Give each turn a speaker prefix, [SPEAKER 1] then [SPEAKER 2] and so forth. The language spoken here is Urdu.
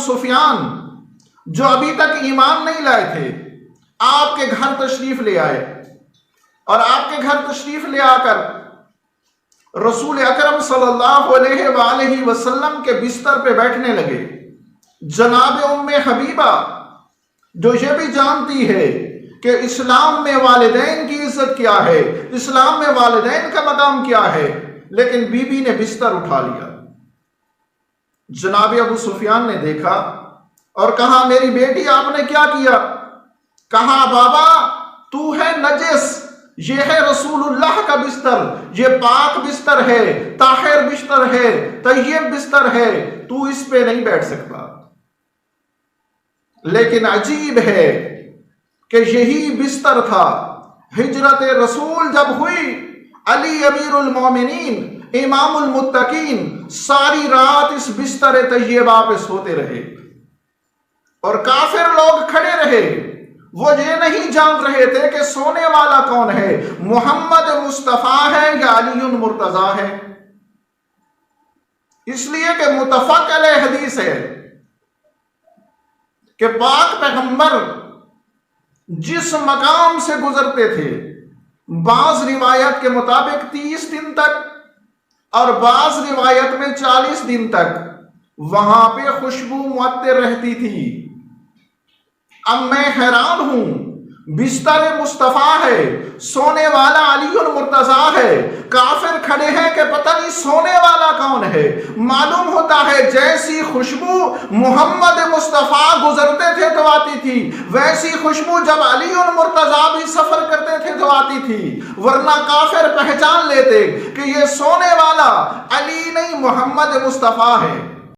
[SPEAKER 1] سفیان جو ابھی تک ایمان نہیں لائے تھے آپ کے گھر تشریف لے آئے، اور آپ کے گھر تشریف لے آ کر رسول اکرم صلی اللہ علیہ وآلہ وسلم کے بستر پہ بیٹھنے لگے۔ جناب ام حبیبہ جو یہ بھی جانتی ہے کہ اسلام میں والدین کی عزت کیا ہے، اسلام میں والدین کا مقام کیا ہے، لیکن بی بی نے بستر اٹھا لیا۔ جناب ابو سفیان نے دیکھا اور کہا میری بیٹی آپ نے کیا کیا؟ کہا بابا تو ہے نجس، یہ ہے رسول اللہ کا بستر، یہ پاک بستر ہے، طاہر بستر ہے، طیب بستر ہے، تو اس پہ نہیں بیٹھ سکتا۔ لیکن عجیب ہے کہ یہی بستر تھا، ہجرت رسول جب ہوئی، علی امیر المومنین امام المتقین ساری رات اس بستر طیبہ پہ سوتے رہے، اور کافر لوگ کھڑے رہے، وہ یہ نہیں جان رہے تھے کہ سونے والا کون ہے، محمد مصطفیٰ ہے یا علی مرتضیٰ ہے، اس لیے کہ متفق علیہ حدیث ہے کہ پاک پیغمبر جس مقام سے گزرتے تھے، بعض روایت کے مطابق 30 دن تک اور بعض روایت میں 40 دن تک وہاں پہ خوشبو معطر رہتی تھی۔ اب میں حیران ہوں، بستر مصطفیٰ ہے، سونے والا علی المرتضیٰ ہے، کافر کھڑے ہیں کہ پتہ نہیں سونے والا کون ہے۔ معلوم ہوتا ہے جیسی خوشبو محمد مصطفیٰ گزرتے تھے تو آتی تھی، ویسی خوشبو جب علی المرتضیٰ بھی سفر کرتے تھے تو آتی تھی، ورنہ کافر پہچان لیتے کہ یہ سونے والا علی نہیں محمد مصطفیٰ ہے۔